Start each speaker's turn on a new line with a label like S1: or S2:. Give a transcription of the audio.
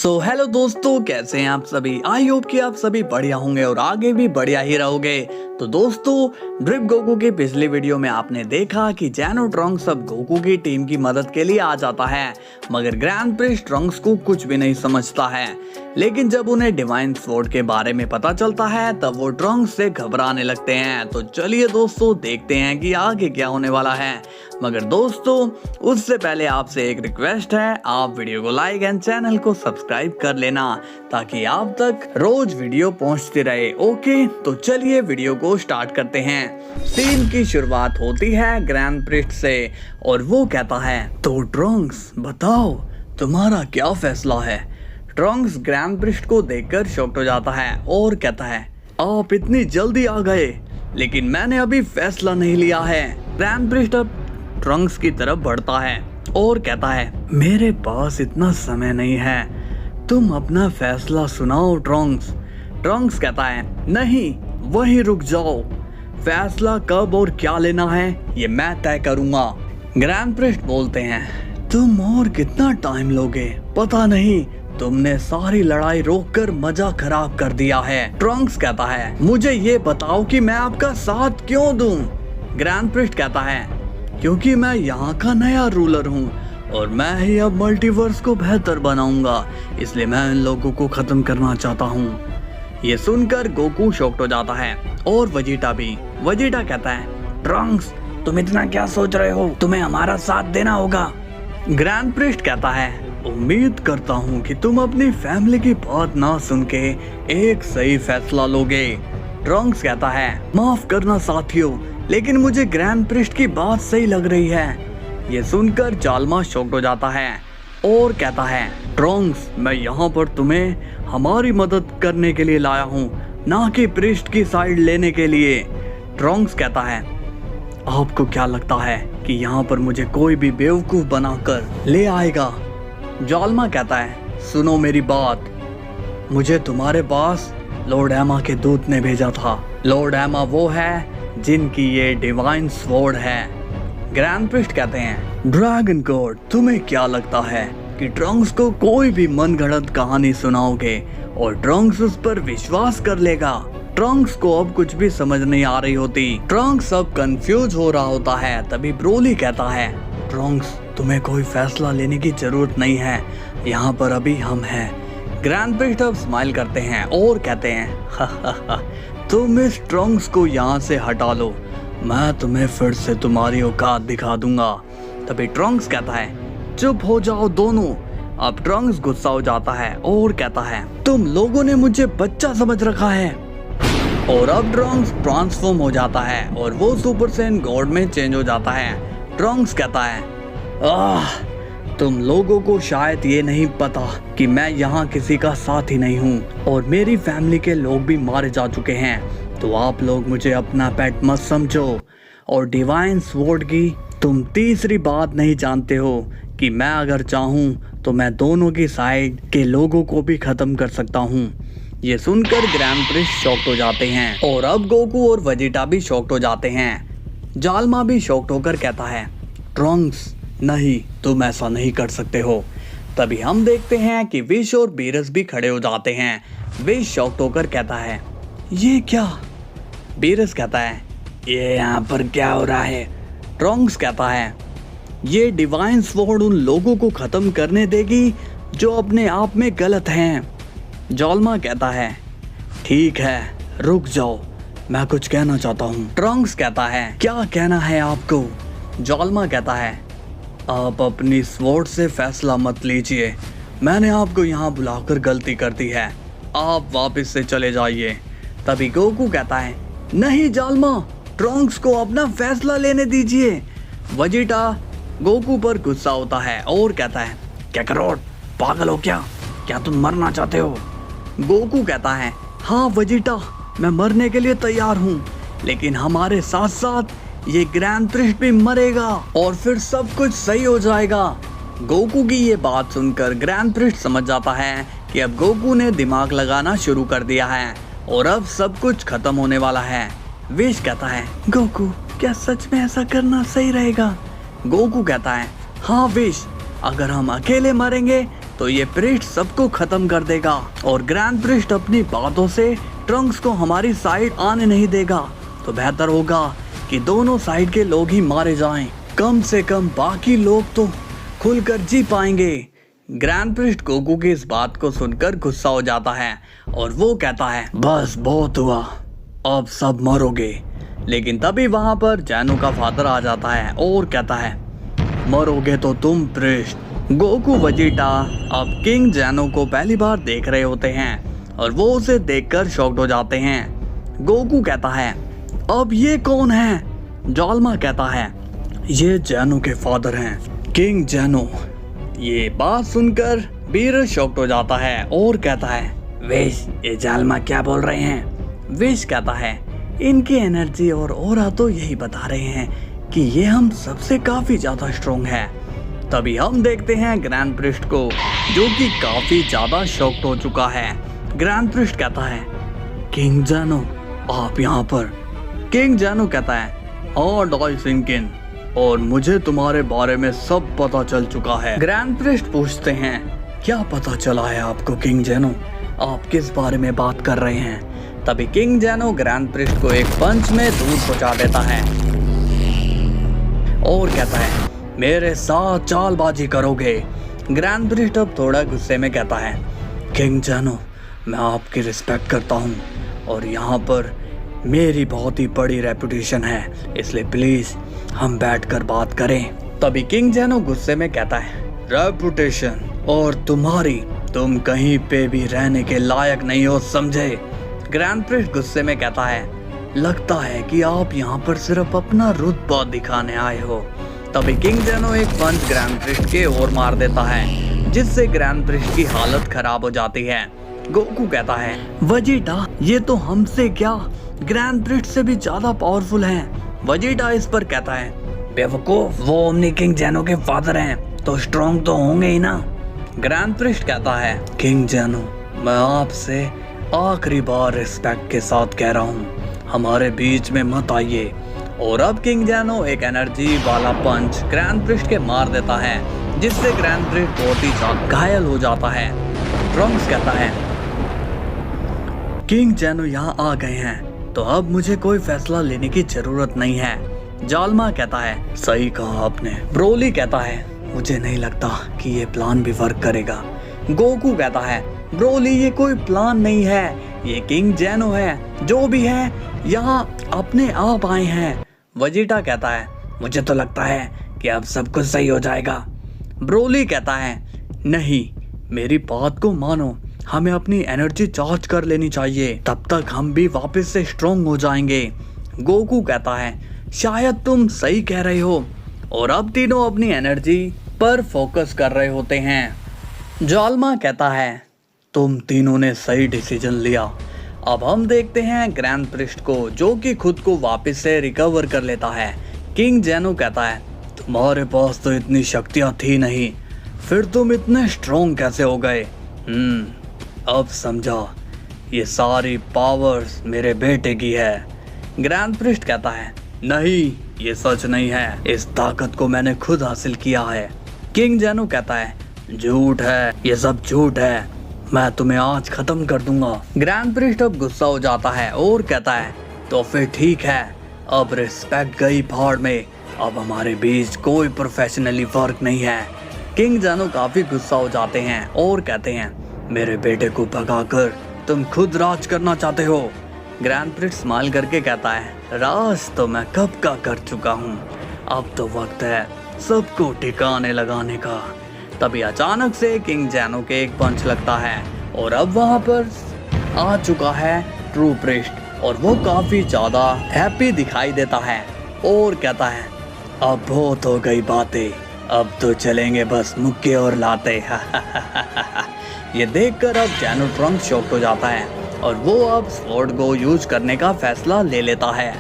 S1: So hello दोस्तों, कैसे हैं आप सभी। आई होप कि आप सभी बढ़िया होंगे और आगे भी बढ़िया ही रहोगे। तो दोस्तों, ड्रिप गोकू के पिछले वीडियो में आपने देखा कि जैनो ट्रंक्स अब गोकू की टीम की मदद के लिए आ जाता है, मगर ग्रैंड प्रिस्ट ट्रंक्स को कुछ भी नहीं समझता है। लेकिन जब उन्हें डिवाइन स्वॉर्ड के बारे में पता चलता है तब वो ट्रंक्स से घबराने लगते हैं। तो चलिए दोस्तों, देखते हैं कि आगे क्या होने वाला है। मगर दोस्तों, उससे पहले आपसे एक रिक्वेस्ट है, आप वीडियो को लाइक एंड चैनल को सब्सक्राइब कर लेना ताकि आप तक रोज वीडियो पहुंचती रहे। ओके, तो चलिए वीडियो को स्टार्ट करते हैं। सीन की शुरुआत होती है ग्रैंड प्रिस्ट से और वो कहता है, तो ट्रंक्स बताओ तुम्हारा क्या फैसला है। ट्रंक्स ग्रैंड प्रिस्ट को देखकर शॉक्ड हो जाता है और कहता है, आप इतनी जल्दी आ गए, लेकिन मैंने अभी फैसला नहीं लिया है। ग्रैंड प्रिस्ट अब ट्रंक्स की तरफ बढ़ता है और कहता है, मेरे पास इतना समय नहीं है, तुम अपना फैसला सुनाओ ट्रंक्स। ट्रंक्स कहता है, नहीं वहीं रुक जाओ, फैसला कब और क्या लेना है ये मैं तय करूंगा। ग्रैंड प्रिस्ट बोलते हैं, तुम और कितना टाइम लोगे पता नहीं, तुमने सारी लड़ाई रोककर मजा खराब कर दिया है। ट्रंक्स कहता है, मुझे ये बताओ कि मैं आपका साथ क्यों दूं। ग्रैंड प्रिस्ट कहता है, क्योंकि मैं यहाँ का नया रूलर हूँ और मैं ही अब मल्टीवर्स को बेहतर बनाऊंगा, इसलिए मैं इन लोगों को खत्म करना चाहता हूँ। ये सुनकर गोकू शॉक्ड हो जाता है और वेजिटा भी। वेजिटा कहता है, ट्रंक्स तुम इतना क्या सोच रहे हो, तुम्हें हमारा साथ देना होगा। ग्रैंड प्रिस्ट कहता है, उम्मीद करता हूँ कि तुम अपनी फैमिली की बात ना सुन के एक सही फैसला लोगे। ट्रंक्स कहता है, माफ करना साथियों, लेकिन मुझे ग्रैंड प्रिस्ट की बात सही लग रही है। ये सुनकर जालमा शॉक्ड हो जाता है और कहता है, ट्रंक्स मैं यहाँ पर तुम्हें हमारी मदद करने के लिए लाया हूँ, ना कि प्रिस्ट की साइड लेने के लिए। ट्रंक्स कहता है, आपको क्या लगता है कि यहाँ पर मुझे कोई भी बेवकूफ बनाकर ले आएगा। जालमा कहता है, सुनो मेरी बात, मुझे तुम्हारे पास लॉर्ड एमा के दूत ने भेजा था। लॉर्ड एमा वो है जिनकी ये डिवाइन स्वॉर्ड है। ग्रैंड प्रिस्ट कहते हैं, ड्रैगन गॉड तुम्हें क्या लगता है कि ट्रंक्स को कोई भी मनगढ़ंत कहानी सुनाओगे और ट्रंक्स उस पर विश्वास कर लेगा। ट्रंक्स को अब कुछ भी समझ नहीं आ रही होती। ट्रंक्स अब कंफ्यूज हो रहा होता है। तभी ब्रोली कहता है, ट्रंक्स तुम्हें कोई फैसला लेने की जरूरत नहीं है, यहाँ पर अभी हम हैं। ग्रैंड प्रिस्ट अब स्माइल करते हैं और कहते हैं, तुम इस ट्रंक्स को यहाँ से हटा लो, मैं तुम्हें फिर से तुम्हारी औकात दिखा दूंगा। तभी ट्रंक्स कहता है, चुप हो जाओ दोनों। अब ट्रंक्स गुस्सा हो जाता है और कहता है, तुम लोगों ने मुझे बच्चा समझ रखा है। और अब ट्रंक्स ट्रांसफॉर्म हो जाता है और वो सुपर सैयन गॉड में चेंज हो जाता है। ट्रंक्स कहता है, तुम लोगों को शायद ये नहीं पता कि मैं यहाँ किसी का साथ ही नहीं हूँ और मेरी फैमिली के लोग भी मारे जा चुके हैं, तो आप लोग मुझे अपना पेट मत समझो। और डिवाइन स्वॉर्ड की तुम तीसरी बात नहीं जानते हो कि मैं अगर चाहूँ तो मैं दोनों की साइड के लोगों को भी खत्म कर सकता हूँ। ये सुनकर ग्रैंड प्रिस्ट शॉक्ड हो जाते हैं और अब गोकू और वेजिटा भी शॉक्ड हो जाते हैं। जालमा भी शॉक्ड होकर कहता है, ट्रंक्स नहीं, तुम ऐसा नहीं कर सकते हो। तभी हम देखते हैं कि विश और बीरस भी खड़े हो जाते हैं। विश शॉक्ड होकर कहता है, ये क्या। बीरस कहता है, ये यहाँ पर क्या हो रहा है। ट्रंक्स कहता है, ये डिवाइन स्वॉर्ड उन लोगों को खत्म करने देगी जो अपने आप में गलत हैं। जालमा कहता है, ठीक है रुक जाओ, मैं कुछ कहना चाहता हूँ। ट्रंक्स कहता है, क्या कहना है आपको। जालमा कहता है, आप अपनी स्वॉर्ड से फैसला मत लीजिए, मैंने आपको यहाँ बुलाकर गलती कर दी है, आप वापस से चले जाइए। तभी गोकू कहता है, नहीं जालमा, ट्रंक्स को अपना फैसला लेने दीजिए। वेजिटा गोकू पर गुस्सा होता है और कहता है, क्या करो, पागल हो क्या तुम मरना चाहते हो। गोकू कहता है, हाँ वेजिटा, मैं मरने के लिए तैयार हूँ, लेकिन हमारे साथ साथ ये ग्रैंड प्रिस्ट भी मरेगा और फिर सब कुछ सही हो जाएगा। गोकू की ये बात सुनकर ग्रैंड प्रिस्ट समझ जाता है कि अब गोकू ने दिमाग लगाना शुरू कर दिया है और अब सब कुछ खत्म होने वाला है। विश कहता है, गोकू क्या सच में ऐसा करना सही रहेगा। गोकू कहता है, हाँ विश, अगर हम अकेले मरेंगे तो ये प्रिस्ट सबको खत्म कर देगा और ग्रैंड प्रिस्ट अपनी बातों से ट्रंक्स को हमारी साइड आने नहीं देगा। तो बेहतर होगा कि दोनों साइड के लोग ही मारे जाएं। कम से कम बाकी लोग तो खुलकर जी पाएंगे। ग्रैंड प्रिस्ट गोकू की इस बात को सुनकर गुस्सा हो जाता है और वो कहता है बस बहुत हुआ, अब सब मरोगे। लेकिन तभी वहां पर जैनो का फादर आ जाता है और कहता है मरोगे तो तुम प्रिस्ट। गोकू वेजिटा अब किंग जैनो को पहली बार देख रहे होते हैं और वो उसे देखकर शॉक्ड हो जाते हैं। गोकू कहता है अब ये कौन है? जाल्मा कहता है ये जैनो के फादर हैं, किंग जैनो। ये बात सुनकर बीरस शॉक्ड हो जाता है और कहता है विश, ये जाल्मा क्या बोल रहे हैं? विश कहता है इनकी एनर्जी और ऑरा तो यही बता रहे हैं कि ये हम सबसे काफी ज्यादा स्ट्रॉन्ग है। तभी हम देखते हैं ग्रैंड प्रिस्ट को जो कि काफी ज्यादा शॉक्ड हो चुका है। ग्रैंड प्रिस्ट कहता है किंग जैनो आप यहाँ पर? किंग जैनो कहता है हाँ डॉय सिंकिन, और मुझे तुम्हारे बारे में सब पता चल चुका है। ग्रैंड प्रिस्ट पूछते हैं क्या पता चला है आपको किंग जैनो? आप किस बारे में बात कर रहे हैं? तभी किंग जैनो ग्रैंड प्रिस्ट को एक पंच में दूर पहुंचा देता है और कहता है मेरे साथ चालबाजी करोगे? ग्रैंड प्रिस्ट अब थोड़ा गुस्से में कहता है किंग जैनो मैं आपकी रिस्पेक्ट करता हूँ और यहाँ पर मेरी बहुत ही बड़ी रेपुटेशन है, इसलिए प्लीज हम बैठकर बात करें। तभी किंग जैनो गुस्से में कहता है रेपुटेशन और तुम्हारी, तुम कहीं पे भी रहने के लायक नहीं हो, समझे? ग्रैंड प्रिस्ट गुस्से में कहता है लगता है कि आप यहाँ पर सिर्फ अपना रुतबा दिखाने आए हो। तभी किंग जैनो एक पंच ग्रैंड प्रिस्ट के ओर मार देता है जिससे ग्रैंड प्रिस्ट की हालत खराब हो जाती है। गोकू कहता है वेजिटा ये तो हमसे क्या ग्रैंड प्रिस्ट से भी ज्यादा पावरफुल हैं। वेजिटा इस पर कहता है बेवकूफ, वो ओमनी किंग जैनो के फादर हैं तो स्ट्रॉन्ग तो होंगे ही ना। ग्रैंड प्रिस्ट कहता है किंग जैनो मैं आपसे आखिरी बार रिस्पेक्ट के साथ कह रहा हूँ, हमारे बीच में मत आइए। और अब किंग जैनो एक एनर्जी वाला पंच ग्रैंड प्रिस्ट के मार देता है जिससे ग्रैंड प्रिस्ट बहुत ही ज्यादा घायल हो जाता है। ट्रंक्स कहता है किंग जैनो यहाँ आ गए हैं तो अब मुझे कोई फैसला लेने की जरूरत नहीं है। जाल्मा कहता है सही कहा आपने। ब्रोली कहता है मुझे नहीं लगता कि ये प्लान भी वर्क करेगा। गोकू कहता है ब्रोली ये कोई प्लान नहीं है, ये किंग जैनो है, जो भी है यहाँ अपने आप आए हैं। वेजिटा कहता है मुझे तो लगता है कि अब सब कुछ सही हो जाएगा। ब्रोली कहता है नहीं, मेरी बात को मानो, हमें अपनी एनर्जी चार्ज कर लेनी चाहिए, तब तक हम भी वापस से स्ट्रॉन्ग हो जाएंगे। गोकू कहता है शायद तुम सही कह रहे हो और अब तीनों अपनी एनर्जी पर फोकस कर रहे होते हैं। जाल्मा कहता है तुम तीनों ने सही डिसीजन लिया। अब हम देखते हैं ग्रैंड प्रिस्ट को जो कि खुद को वापस से रिकवर कर लेता है। किंग जैनो कहता है तुम्हारे पास तो इतनी शक्तियां थी नहीं, फिर तुम इतने स्ट्रॉन्ग कैसे हो गए? अब समझा, ये सारी पावर्स मेरे बेटे की है। ग्रैंड प्रिस्ट कहता है नहीं, ये सच नहीं है, इस ताकत को मैंने खुद हासिल किया है। किंग जैनो कहता है झूठ है, ये सब झूठ है, मैं तुम्हें आज खत्म कर दूंगा। ग्रैंड प्रिस्ट अब गुस्सा हो जाता है और कहता है तो फिर ठीक है, अब रिस्पेक्ट गई भाड़ में, अब हमारे बीच कोई प्रोफेशनली वर्क नहीं है। किंग जैनो काफी गुस्सा हो जाते हैं और कहते हैं मेरे बेटे को भगाकर तुम खुद राज करना चाहते हो। ग्रैंड प्रिस्ट स्माइल करके कहता है राज तो मैं कब का कर चुका हूँ, अब तो वक्त है सबको ठिकाने लगाने का। तभी अचानक से किंग जैनो के एक पंच लगता है और अब वहां पर आ चुका है ट्रू प्रिस्ट और वो काफी ज्यादा हैप्पी दिखाई देता है और कहता है अब बहुत हो गई बातें, अब तो चलेंगे बस मुक्के और लाते। ये देखकर अब जैनो ट्रंक्स शॉक्ड हो जाता है और वो अब स्वॉर्ड को यूज करने का फैसला ले लेता है।